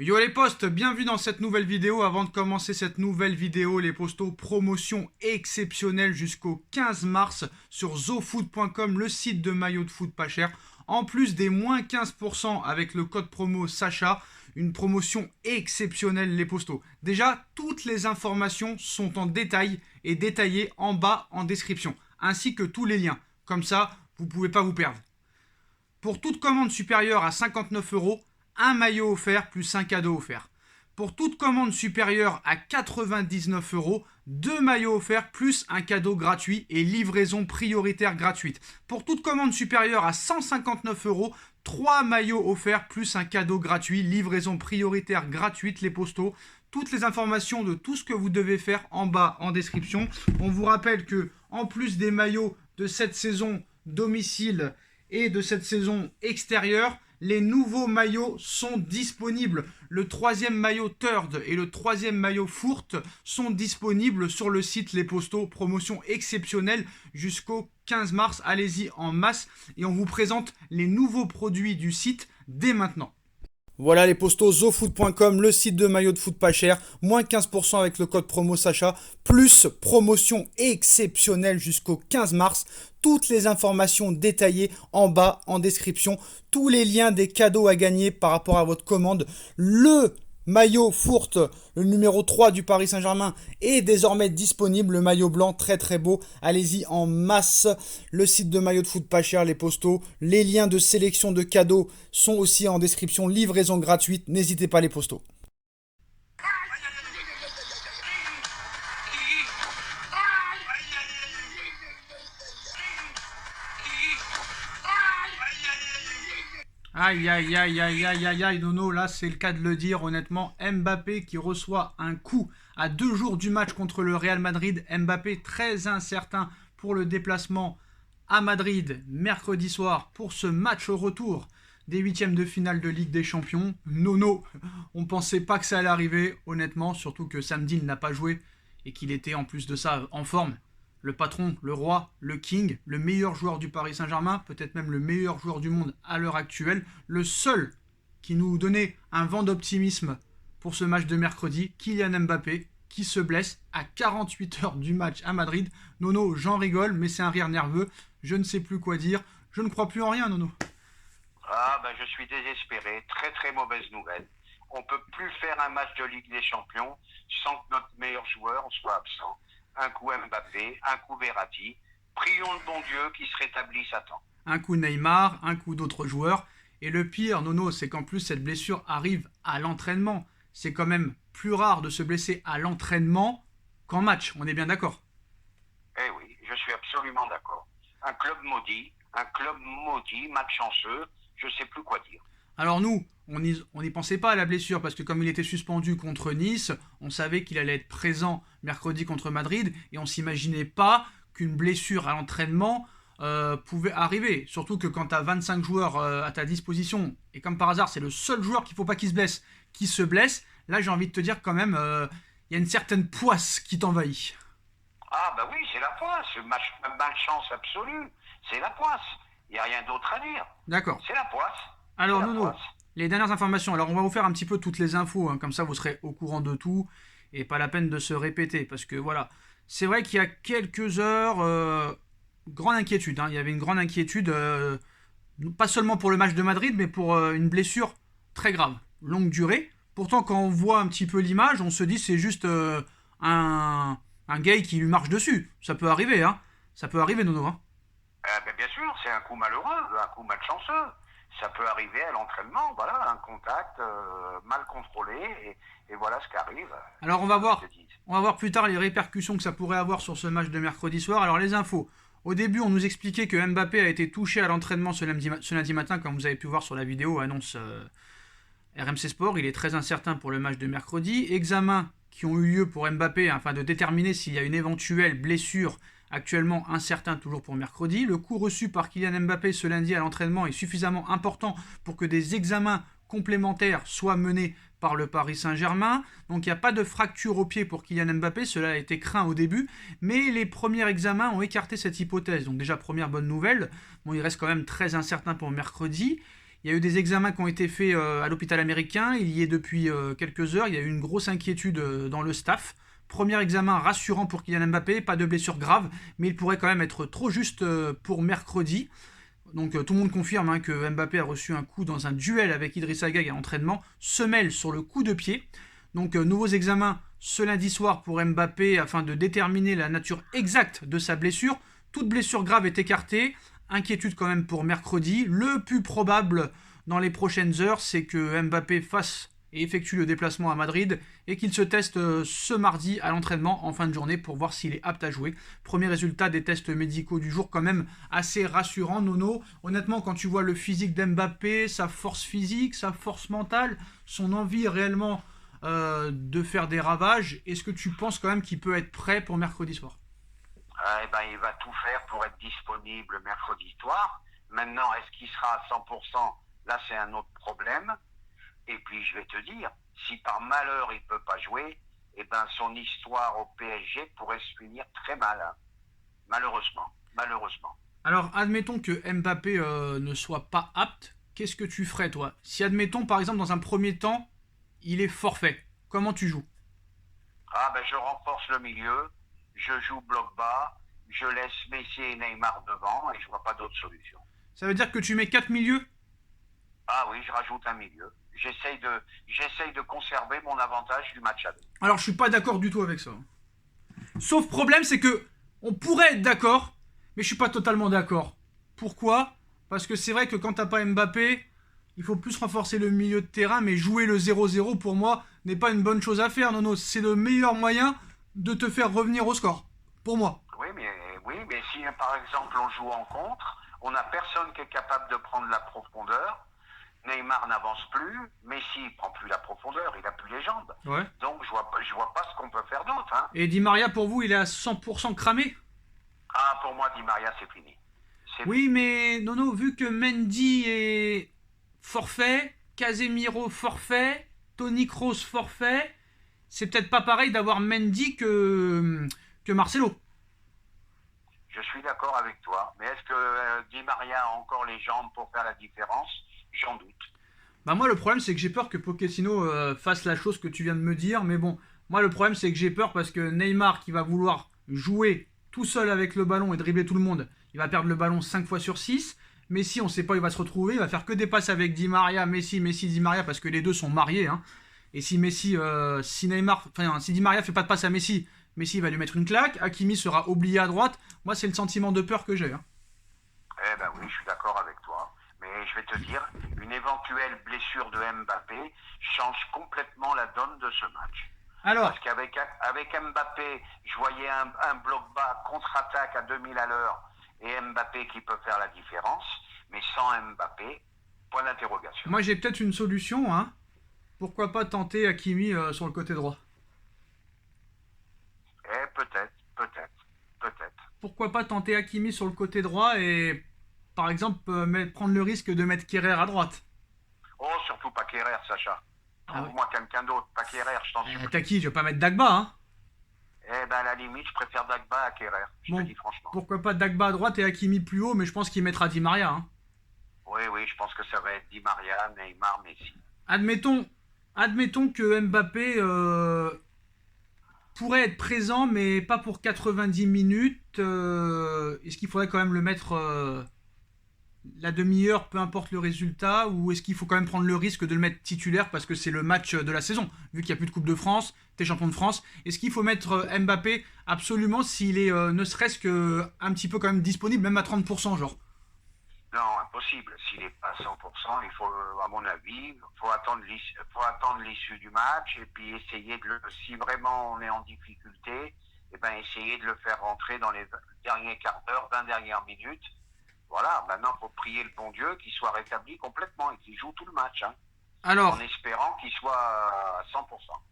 Yo les postes, bienvenue dans cette nouvelle vidéo. Avant de commencer cette nouvelle vidéo, les postos, promotion exceptionnelle jusqu'au 15 mars sur zofoot.com, le site de maillots de foot pas cher. En plus des moins 15% avec le code promo Sacha, une promotion exceptionnelle les postos. Déjà, toutes les informations sont en détail et détaillées en bas en description, ainsi que tous les liens. Comme ça, vous ne pouvez pas vous perdre. Pour toute commande supérieure à 59 euros, un maillot offert plus un cadeau offert. Pour toute commande supérieure à 99 euros, deux maillots offerts plus un cadeau gratuit et livraison prioritaire gratuite. Pour toute commande supérieure à 159 euros, 3 maillots offerts plus un cadeau gratuit, livraison prioritaire gratuite les postos. Toutes les informations de tout ce que vous devez faire en bas en description. On vous rappelle que en plus des maillots de cette saison domicile et de cette saison extérieure, les nouveaux maillots sont disponibles. Le troisième maillot Third et le troisième maillot Fourth sont disponibles sur le site Les Postos. Promotion exceptionnelle jusqu'au 15 mars. Allez-y en masse et on vous présente les nouveaux produits du site dès maintenant. Voilà les postos, zofoot.com, le site de maillots de foot pas cher, moins 15% avec le code promo Sacha, plus promotion exceptionnelle jusqu'au 15 mars. Toutes les informations détaillées en bas en description, tous les liens des cadeaux à gagner par rapport à votre commande. Le maillot Fourth, le numéro 3 du Paris Saint-Germain, est désormais disponible. Le maillot blanc, très très beau. Allez-y en masse. Le site de maillot de foot pas cher, les postos. Les liens de sélection de cadeaux sont aussi en description. Livraison gratuite. N'hésitez pas les postos. Aïe, aïe, aïe, aïe, aïe, aïe, aïe, Nono, là c'est le cas de le dire honnêtement. Mbappé qui reçoit un coup à 2 jours du match contre le Real Madrid. Mbappé très incertain pour le déplacement à Madrid mercredi soir pour ce match au retour des huitièmes de finale de Ligue des Champions. Nono, on pensait pas que ça allait arriver honnêtement, surtout que samedi il n'a pas joué et qu'il était en plus de ça en forme. Le patron, le roi, le king, le meilleur joueur du Paris Saint-Germain, peut-être même le meilleur joueur du monde à l'heure actuelle, le seul qui nous donnait un vent d'optimisme pour ce match de mercredi, Kylian Mbappé, qui se blesse à 48 heures du match à Madrid. Nono, j'en rigole, mais c'est un rire nerveux, je ne sais plus quoi dire, je ne crois plus en rien, Nono. Ah ben je suis désespéré, très très mauvaise nouvelle. On ne peut plus faire un match de Ligue des Champions sans que notre meilleur joueur soit absent. Un coup Mbappé, un coup Verratti. Prions le bon Dieu qu'il se rétablisse à temps. Un coup Neymar, un coup d'autres joueurs. Et le pire, Nono, c'est qu'en plus cette blessure arrive à l'entraînement. C'est quand même plus rare de se blesser à l'entraînement qu'en match, on est bien d'accord. Eh oui, je suis absolument d'accord. Un club maudit, malchanceux, je ne sais plus quoi dire. Alors nous, on n'y pensait pas à la blessure parce que comme il était suspendu contre Nice, on savait qu'il allait être présent mercredi contre Madrid et on s'imaginait pas qu'une blessure à l'entraînement pouvait arriver. Surtout que quand tu as 25 joueurs à ta disposition et comme par hasard c'est le seul joueur qu'il ne faut pas qu'il se blesse, qui se blesse, là j'ai envie de te dire quand même, il y a une certaine poisse qui t'envahit. Ah bah oui, c'est la poisse, malchance absolue, c'est la poisse. Il n'y a rien d'autre à dire. D'accord. C'est la poisse. Alors Nono, les dernières informations. Alors on va vous faire un petit peu toutes les infos, hein, comme ça vous serez au courant de tout et pas la peine de se répéter parce que voilà, c'est vrai qu'il y a quelques heures, grande inquiétude. Hein, il y avait une grande inquiétude, pas seulement pour le match de Madrid, mais pour une blessure très grave, longue durée. Pourtant quand on voit un petit peu l'image, on se dit c'est juste un gay qui lui marche dessus. Ça peut arriver, hein. Ça peut arriver Nono. Hein. Ben bien sûr, c'est un coup malheureux, un coup malchanceux. Ça peut arriver à l'entraînement, voilà, un contact mal contrôlé, et voilà ce qui arrive. Alors on va voir plus tard les répercussions que ça pourrait avoir sur ce match de mercredi soir. Alors les infos. Au début, on nous expliquait que Mbappé a été touché à l'entraînement ce lundi matin, comme vous avez pu voir sur la vidéo, annonce RMC Sport. Il est très incertain pour le match de mercredi. Examens qui ont eu lieu pour Mbappé afin de déterminer s'il y a une éventuelle blessure. Actuellement incertain toujours pour mercredi. Le coup reçu par Kylian Mbappé ce lundi à l'entraînement est suffisamment important pour que des examens complémentaires soient menés par le Paris Saint-Germain. Donc il n'y a pas de fracture au pied pour Kylian Mbappé, cela a été craint au début, mais les premiers examens ont écarté cette hypothèse. Donc déjà première bonne nouvelle, bon il reste quand même très incertain pour mercredi. Il y a eu des examens qui ont été faits à l'hôpital américain. Il y est depuis quelques heures. Il y a eu une grosse inquiétude dans le staff. Premier examen rassurant pour Kylian Mbappé, pas de blessure grave, mais il pourrait quand même être trop juste pour mercredi. Donc tout le monde confirme que Mbappé a reçu un coup dans un duel avec Idrissa Gueye à l'entraînement, semelle sur le coup de pied. Donc nouveaux examens ce lundi soir pour Mbappé afin de déterminer la nature exacte de sa blessure. Toute blessure grave est écartée. Inquiétude quand même pour mercredi. Le plus probable dans les prochaines heures, c'est que Mbappé fasse et effectue le déplacement à Madrid et qu'il se teste ce mardi à l'entraînement en fin de journée pour voir s'il est apte à jouer. Premier résultat des tests médicaux du jour quand même assez rassurant. Nono, honnêtement, quand tu vois le physique d'Mbappé, sa force physique, sa force mentale, son envie réellement de faire des ravages, est-ce que tu penses quand même qu'il peut être prêt pour mercredi soir? Il va tout faire pour être disponible mercredi soir. Maintenant, est-ce qu'il sera à 100%? Là, c'est un autre problème. Et puis, je vais te dire, si par malheur, il ne peut pas jouer, son histoire au PSG pourrait se finir très mal. Hein. Malheureusement. Alors, admettons que Mbappé ne soit pas apte. Qu'est-ce que tu ferais, toi? Si, admettons, par exemple, dans un premier temps, il est forfait. Comment tu joues? Je renforce le milieu. Je joue bloc bas, je laisse Messi et Neymar devant et je vois pas d'autre solution. Ça veut dire que tu mets 4 milieux? Ah oui, je rajoute un milieu. J'essaye de conserver mon avantage du match à deux. Alors je suis pas d'accord du tout avec ça. Sauf problème, c'est que on pourrait être d'accord, mais je suis pas totalement d'accord. Pourquoi? Parce que c'est vrai que quand t'as pas Mbappé, il faut plus renforcer le milieu de terrain, mais jouer le 0-0 pour moi n'est pas une bonne chose à faire. Non, c'est le meilleur moyen de te faire revenir au score, pour moi. Oui, mais si par exemple on joue en contre, on n'a personne qui est capable de prendre la profondeur. Neymar n'avance plus, Messi ne prend plus la profondeur, il n'a plus les jambes. Ouais. Donc je vois pas ce qu'on peut faire d'autre. Hein. Et Di Maria, pour vous, il est à 100% cramé? Pour moi, Di Maria, c'est fini. Oui, mais Nono, vu que Mendy est forfait, Casemiro forfait, Toni Kroos forfait, c'est peut-être pas pareil d'avoir Mendy que Marcelo. Je suis d'accord avec toi, mais est-ce que Di Maria a encore les jambes pour faire la différence? J'en doute. Moi, le problème, c'est que j'ai peur que Pochettino fasse la chose que tu viens de me dire, mais bon, moi, le problème, c'est que j'ai peur parce que Neymar, qui va vouloir jouer tout seul avec le ballon et dribbler tout le monde, il va perdre le ballon 5 fois sur 6. Messi, on ne sait pas où il va se retrouver, il va faire que des passes avec Di Maria, Messi, Di Maria, parce que les deux sont mariés, hein. Et si Messi, si Di Maria fait pas de passe à Messi, Messi va lui mettre une claque, Hakimi sera oublié à droite. Moi, c'est le sentiment de peur que j'ai. Hein. Oui, je suis d'accord avec toi. Mais je vais te dire, une éventuelle blessure de Mbappé change complètement la donne de ce match. Alors, parce qu'avec Mbappé, je voyais un bloc bas contre-attaque à 2000 à l'heure et Mbappé qui peut faire la différence. Mais sans Mbappé, point d'interrogation. Moi, j'ai peut-être une solution, hein. Pourquoi pas tenter Hakimi sur le côté droit? Peut-être. Pourquoi pas tenter Hakimi sur le côté droit et, par exemple, prendre le risque de mettre Kerrer à droite? Oh, surtout pas Kerrer, Sacha. Trouve-moi quelqu'un d'autre, pas Kerrer, je t'en supplie. T'as qui? Je vais pas mettre Dagba, hein. À la limite, je préfère Dagba à Kerrer, je te dis franchement. Pourquoi pas Dagba à droite et Hakimi plus haut, mais je pense qu'il mettra Di Maria, hein. Oui, je pense que ça va être Di Maria, Neymar, Messi. Admettons que Mbappé pourrait être présent, mais pas pour 90 minutes. Est-ce qu'il faudrait quand même le mettre la demi-heure, peu importe le résultat, ou est-ce qu'il faut quand même prendre le risque de le mettre titulaire parce que c'est le match de la saison, vu qu'il n'y a plus de Coupe de France, t'es champion de France? Est-ce qu'il faut mettre Mbappé absolument s'il est ne serait-ce qu'un petit peu quand même disponible, même à 30%, genre? Non, impossible. S'il n'est pas à 100%, il faut, à mon avis, faut attendre l'issue du match et puis essayer si vraiment on est en difficulté, essayer de le faire rentrer dans les derniers quarts d'heure, 20 dernières minutes. Voilà, maintenant il faut prier le bon Dieu qu'il soit rétabli complètement et qu'il joue tout le match. Hein. Alors, en espérant qu'il soit à 100%.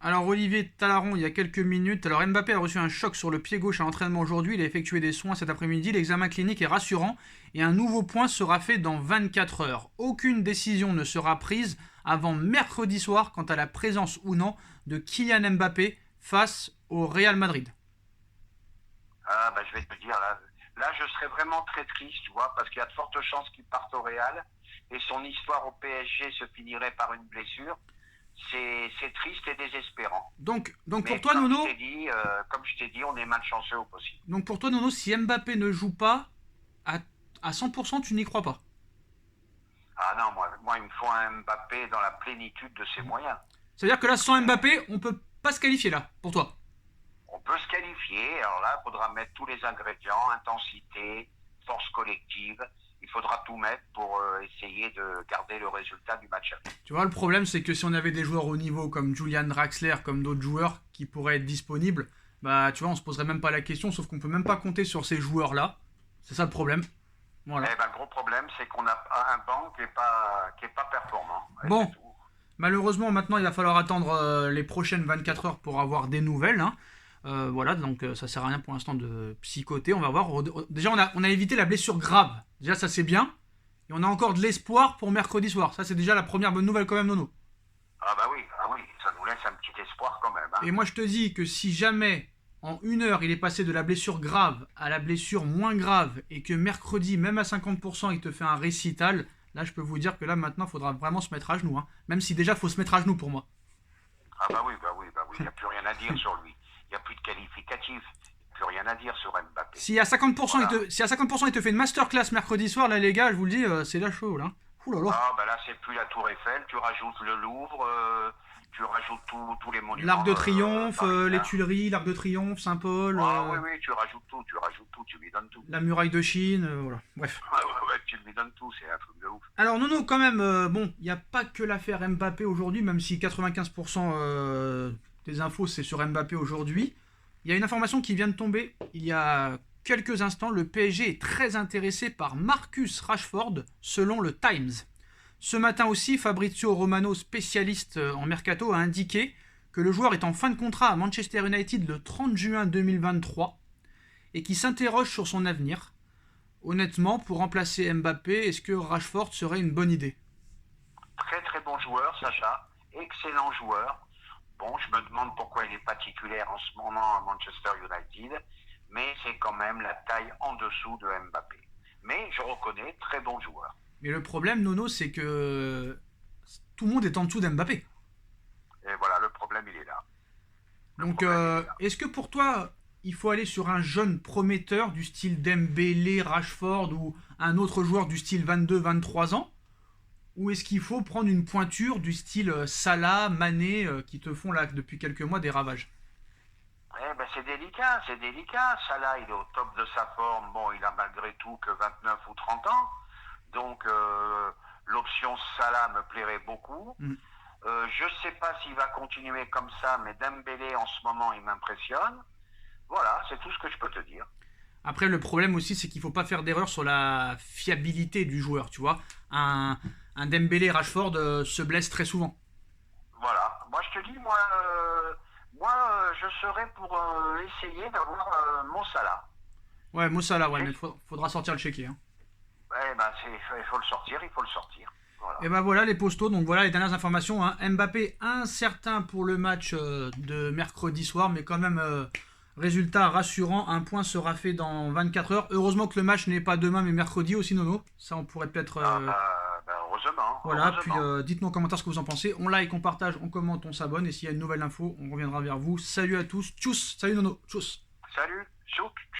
Alors Olivier Talaron, il y a quelques minutes. Alors Mbappé a reçu un choc sur le pied gauche à l'entraînement aujourd'hui. Il a effectué des soins cet après-midi. L'examen clinique est rassurant et un nouveau point sera fait dans 24 heures. Aucune décision ne sera prise avant mercredi soir quant à la présence ou non de Kylian Mbappé face au Real Madrid. Je vais te dire là, Là, je serais vraiment très triste, tu vois, parce qu'il y a de fortes chances qu'il parte au Real et son histoire au PSG se finirait par une blessure. C'est triste et désespérant. Donc Mais pour toi, Nono, comme je t'ai dit, on est malchanceux au possible. donc pour toi, Nono, si Mbappé ne joue pas, à, à 100%, tu n'y crois pas. Ah non, moi, il me faut un Mbappé dans la plénitude de ses moyens. C'est-à-dire que là, sans Mbappé, on peut pas se qualifier là, pour toi. On peut se qualifier, alors là, il faudra mettre tous les ingrédients, intensité, force collective. Il faudra tout mettre pour essayer de garder le résultat du match. Tu vois, le problème, c'est que si on avait des joueurs au niveau comme Julian Draxler, comme d'autres joueurs qui pourraient être disponibles, bah tu vois, on se poserait même pas la question, sauf qu'on peut même pas compter sur ces joueurs-là. C'est ça le problème. Voilà. Eh ben, le gros problème, c'est qu'on a un banc qui est pas performant. Et Bon, c'est tout. malheureusement, maintenant, il va falloir attendre les prochaines 24 heures pour avoir des nouvelles. Hein. Voilà, donc ça sert à rien pour l'instant de psychoter. On va voir. Déjà, on a évité la blessure grave. Déjà, ça c'est bien. Et on a encore de l'espoir pour mercredi soir. Ça, c'est déjà la première bonne nouvelle quand même, Nono. Ah oui, ça nous laisse un petit espoir quand même. Hein. Et moi, je te dis que si jamais, en une heure, il est passé de la blessure grave à la blessure moins grave, et que mercredi, même à 50%, il te fait un récital, là, je peux vous dire que là, maintenant, il faudra vraiment se mettre à genoux. Hein. Même si déjà, il faut se mettre à genoux pour moi. Ah il n'y a plus rien à dire sur lui. Il n'y a plus de qualificatif. Plus rien à dire sur Mbappé. Si à 50%, Voilà. si à 50% il te fait une masterclass mercredi soir, là, les gars, je vous le dis, c'est la show, là. Ouh là là. Ah, ben là, c'est plus la Tour Eiffel, tu rajoutes le Louvre, tu rajoutes tous les monuments. L'Arc de Triomphe, parisiens. les Tuileries, l'Arc de Triomphe, Saint-Paul, Oui, tu rajoutes tout, tu lui donnes tout. la muraille de Chine, voilà. Bref. Tu lui donnes tout, c'est un truc de ouf. Alors, Nono, quand même, bon, il n'y a pas que l'affaire Mbappé aujourd'hui, même si 95% des infos, c'est sur Mbappé aujourd'hui. Il y a une information qui vient de tomber il y a quelques instants. Le PSG est très intéressé par Marcus Rashford, selon le Times. Ce matin aussi, Fabrizio Romano, spécialiste en mercato, a indiqué que le joueur est en fin de contrat à Manchester United le 30 juin 2023 et qui s'interroge sur son avenir. Honnêtement, pour remplacer Mbappé, est-ce que Rashford serait une bonne idée ? Très très bon joueur, Sacha. Excellent joueur. Bon, je me demande pourquoi il n'est pas titulaire en ce moment à Manchester United, mais c'est quand même la taille en dessous de Mbappé. Mais je reconnais, très bon joueur. Mais le problème, Nono, c'est que tout le monde est en dessous d'Mbappé. Et voilà, le problème, il est là. Donc, est-ce que pour toi, il faut aller sur un jeune prometteur du style Dembélé, Rashford ou un autre joueur du style 22-23 ans ? Ou est-ce qu'il faut prendre une pointure du style Salah, Mané, qui te font là depuis quelques mois des ravages ? Eh ben c'est délicat. Salah, il est au top de sa forme. Bon, il a malgré tout que 29 ou 30 ans. Donc, l'option Salah me plairait beaucoup. Je ne sais pas s'il va continuer comme ça, mais Dembélé, en ce moment, il m'impressionne. Voilà, c'est tout ce que je peux te dire. Après, le problème aussi, c'est qu'il ne faut pas faire d'erreur sur la fiabilité du joueur, tu vois. Un Dembélé Rashford se blesse très souvent. Voilà. Moi, je te dis, je serais pour essayer d'avoir mon Salah. Ouais, Mo Salah, ouais, mais faudra sortir le chéquier. Hein. Eh ben, il faut le sortir. Voilà. Et ben voilà les postos, donc voilà les dernières informations. Hein. Mbappé incertain pour le match de mercredi soir, mais quand même résultat rassurant. Un point sera fait dans 24 heures. Heureusement que le match n'est pas demain mais mercredi aussi, Nono. Ça on pourrait peut-être... heureusement. Voilà, puis dites-nous en commentaire ce que vous en pensez. On like, on partage, on commente, on s'abonne. Et s'il y a une nouvelle info, on reviendra vers vous. Salut à tous. Tchuss. Salut Nono. Tchuss. Salut. Tchouk.